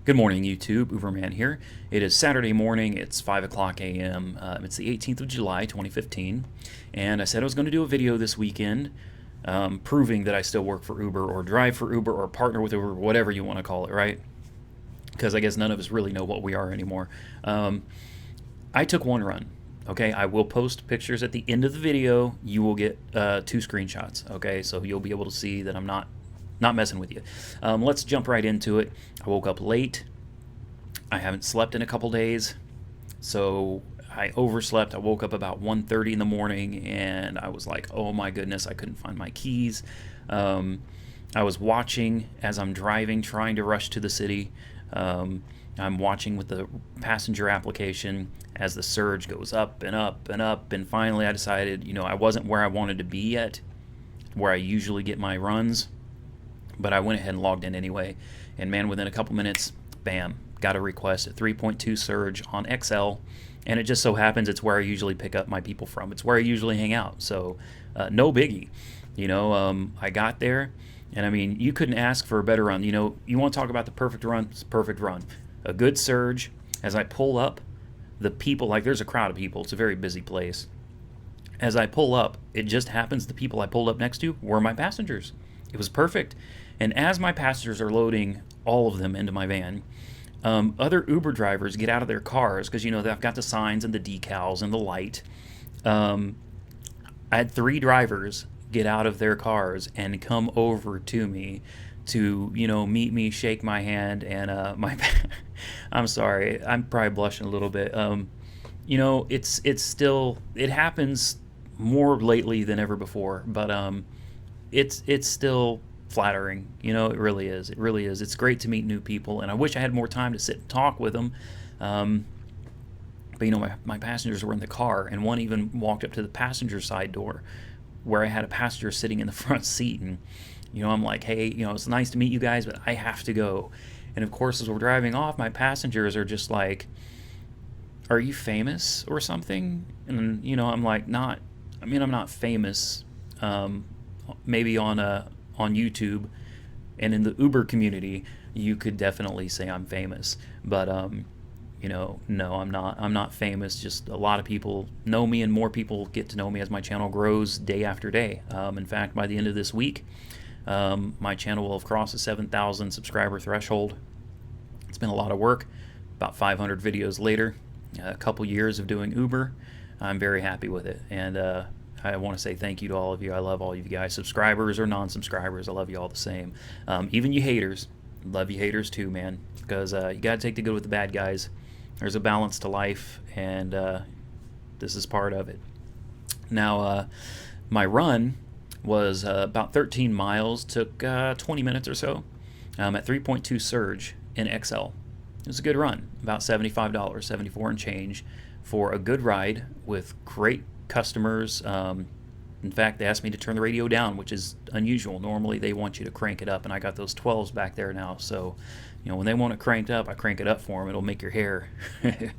Good morning, YouTube. Uberman here. It is Saturday morning. It's 5 o'clock a.m. It's the 18th of July, 2015. And I said I was going to do a video this weekend proving that I still work for Uber or drive for Uber or partner with Uber, whatever you want to call it, right? Because I guess none of us really know what we are anymore. I took one run. Okay, I will post pictures at the end of the video. You will get two screenshots. Okay, so you'll be able to see that I'm not messing with you. Let's jump right into it. I woke up late. I haven't slept in a couple days, so I overslept. I woke up about 1:30 in the morning, and I was like, oh my goodness, I couldn't find my keys. I was watching as I'm driving, trying to rush to the city. I'm watching with the passenger application as the surge goes up and up and up, and finally I decided, I wasn't where I wanted to be yet, where I usually get my runs, but I went ahead and logged in anyway. And man, within a couple minutes, bam, got a request, a 3.2 surge on XL, and it just so happens it's where I usually pick up my people from. It's where I usually hang out, so no biggie. I got there, and I mean, you couldn't ask for a better run. You want to talk about the perfect run? It's a perfect run. A good surge. As I pull up, the people, like there's a crowd of people. It's a very busy place. As I pull up, it just happens the people I pulled up next to were my passengers. It was perfect. And as my passengers are loading all of them into my van, other Uber drivers get out of their cars because, they've got the signs and the decals and the light. I had three drivers get out of their cars and come over to me to, meet me, shake my hand, and I'm sorry, I'm probably blushing a little bit. It happens more lately than ever before, but it's still flattering. It really is. It really is. It's great to meet new people, and I wish I had more time to sit and talk with them. But my passengers were in the car, and one even walked up to the passenger side door where I had a passenger sitting in the front seat, and I'm like, hey, it's nice to meet you guys, but I have to go. And of course, as we're driving off, my passengers are just like, are you famous or something? And I'm like, I'm not famous. Maybe on YouTube and in the Uber community, you could definitely say I'm famous, but no, I'm not famous. Just a lot of people know me, and more people get to know me as my channel grows day after day. In fact, by the end of this week, my channel will have crossed the 7,000 subscriber threshold. It's been a lot of work. About 500 videos later, a couple years of doing Uber, I'm very happy with it, and I want to say thank you to all of you. I love all of you guys, subscribers or non-subscribers. I love you all the same. Even you haters, love you haters too, man, because you got to take the good with the bad, guys. There's a balance to life, and this is part of it. Now, my run was about 13 miles, took 20 minutes or so, at 3.2 surge in XL. It was a good run, about $75, 74 and change, for a good ride with great customers. In fact, they asked me to turn the radio down, which is unusual. Normally they want you to crank it up, and I got those 12s back there now, so when they want it cranked up, I crank it up for them. It'll make your hair. They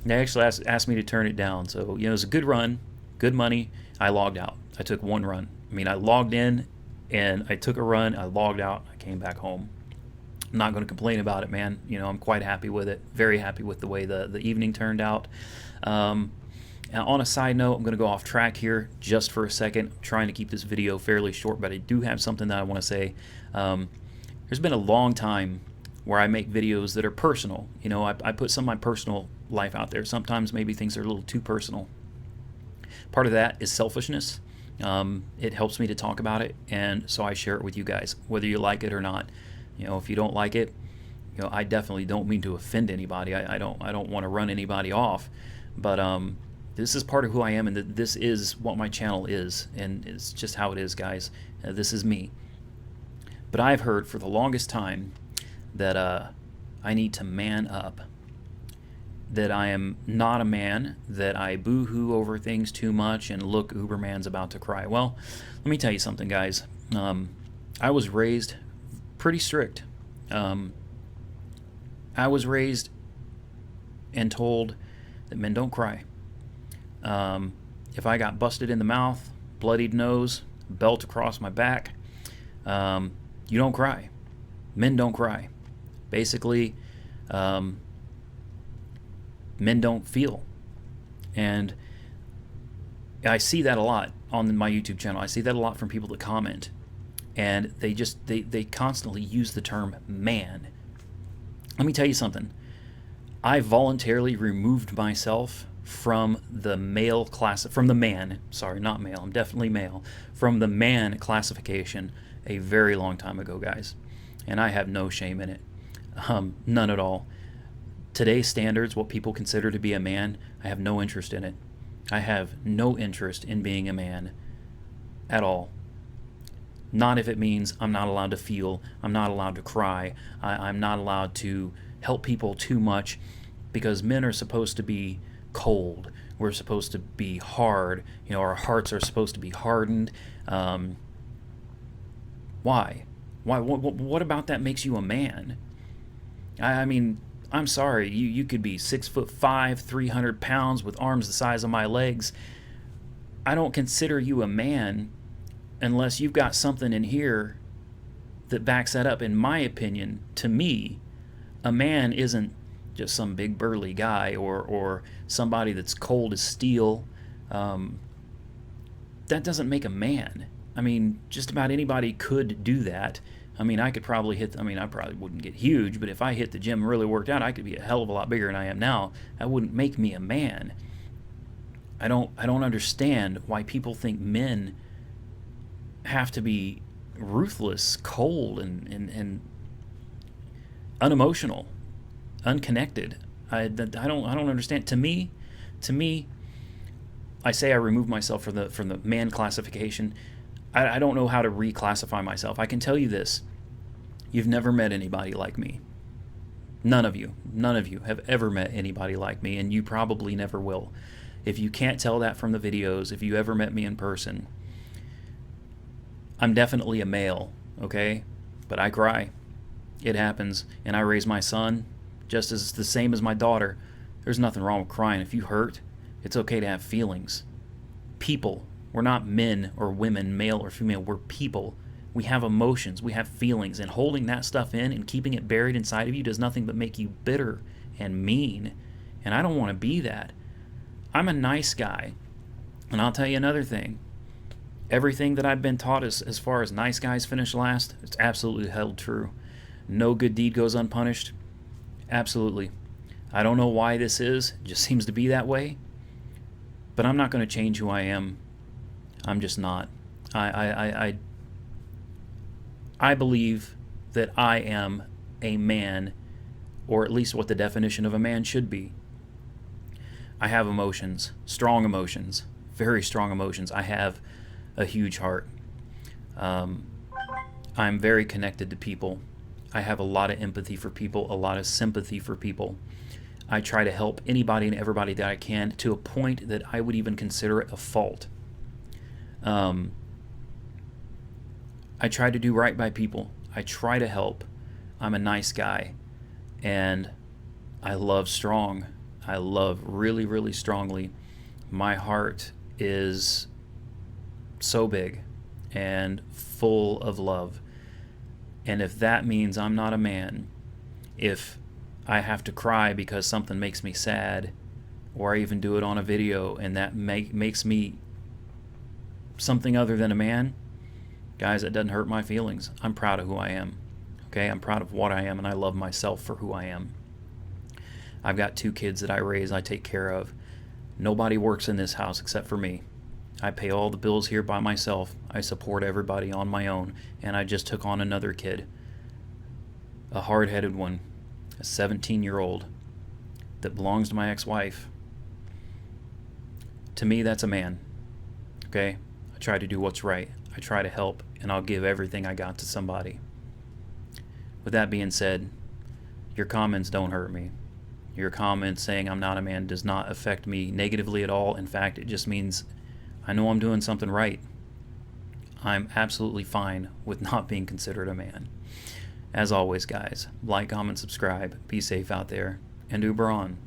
actually asked me to turn it down, so it was a good run, good money. I logged out. I took one run. I logged in and I took a run, I logged out, I came back home. I'm not going to complain about it, man. I'm quite happy with it, very happy with the way the evening turned out. Now, on a side note, I'm going to go off track here just for a second. I'm trying to keep this video fairly short, but I do have something that I want to say. There's been a long time where I make videos that are personal. I put some of my personal life out there. Sometimes maybe things are a little too personal. Part of that is selfishness. It helps me to talk about it, and so I share it with you guys, whether you like it or not. If you don't like it, I definitely don't mean to offend anybody. I don't want to run anybody off, but this is part of who I am, and this is what my channel is, and it's just how it is, guys. This is me. But I've heard for the longest time that I need to man up, that I am not a man, that I boo-hoo over things too much, and look, Uberman's about to cry. Well, let me tell you something, guys. I was raised pretty strict. I was raised and told that men don't cry. If I got busted in the mouth, bloodied nose, belt across my back, you don't cry. Men don't cry. Basically, men don't feel. And I see that a lot on my YouTube channel. I see that a lot from people that comment. And they constantly use the term man. Let me tell you something. I voluntarily removed myself from the man, sorry, not male, I'm definitely male, from the man classification a very long time ago, guys. And I have no shame in it. None at all. Today's standards, what people consider to be a man, I have no interest in it. I have no interest in being a man at all. Not if it means I'm not allowed to feel, I'm not allowed to cry, I'm not allowed to help people too much, because men are supposed to be cold. We're supposed to be hard. You know, our hearts are supposed to be hardened. Why? What about that makes you a man? I mean, I'm sorry. You could be 6'5", 300 pounds with arms the size of my legs. I don't consider you a man unless you've got something in here that backs that up. In my opinion, to me, a man isn't just some big burly guy or somebody that's cold as steel. That doesn't make a man. I mean, just about anybody could do that. I mean, I probably wouldn't get huge, but if I hit the gym and really worked out, I could be a hell of a lot bigger than I am now. That wouldn't make me a man. I don't understand why people think men have to be ruthless, cold, and unemotional, unconnected. I don't understand. To me, I say I remove myself from the man classification. I don't know how to reclassify myself. I can tell you this: you've never met anybody like me. None of you have ever met anybody like me, and you probably never will. If you can't tell that from the videos, if you ever met me in person, I'm definitely a male, okay? But I cry. It happens. And I raise my son just as the same as my daughter. There's nothing wrong with crying. If you hurt, it's okay to have feelings. People. We're not men or women, male or female. We're people. We have emotions. We have feelings. And holding that stuff in and keeping it buried inside of you does nothing but make you bitter and mean. And I don't want to be that. I'm a nice guy. And I'll tell you another thing. Everything that I've been taught as far as nice guys finish last, it's absolutely held true. No good deed goes unpunished. Absolutely. I don't know why this is. It just seems to be that way. But I'm not going to change who I am. I'm just not. I believe that I am a man, or at least what the definition of a man should be. I have emotions, strong emotions, very strong emotions. I have a huge heart. I'm very connected to people. I have a lot of empathy for people, a lot of sympathy for people. I try to help anybody and everybody that I can, to a point that I would even consider it a fault. I try to do right by people. I try to help. I'm a nice guy. And I love strong. I love really, really strongly. My heart is so big and full of love. And if that means I'm not a man, if I have to cry because something makes me sad, or I even do it on a video and that makes me something other than a man, guys, it doesn't hurt my feelings. I'm proud of who I am. Okay, I'm proud of what I am, and I love myself for who I am. I've got 2 kids that I raise, I take care of. Nobody works in this house except for me. I pay all the bills here by myself. I support everybody on my own, and I just took on another kid, a hard-headed one, a 17-year-old that belongs to my ex-wife. To me, that's a man. Okay? I try to do what's right. I try to help, and I'll give everything I got to somebody. With that being said, your comments don't hurt me. Your comments saying I'm not a man does not affect me negatively at all. In fact, it just means I know I'm doing something right. I'm absolutely fine with not being considered a man. As always, guys, like, comment, subscribe, be safe out there, and Uber on.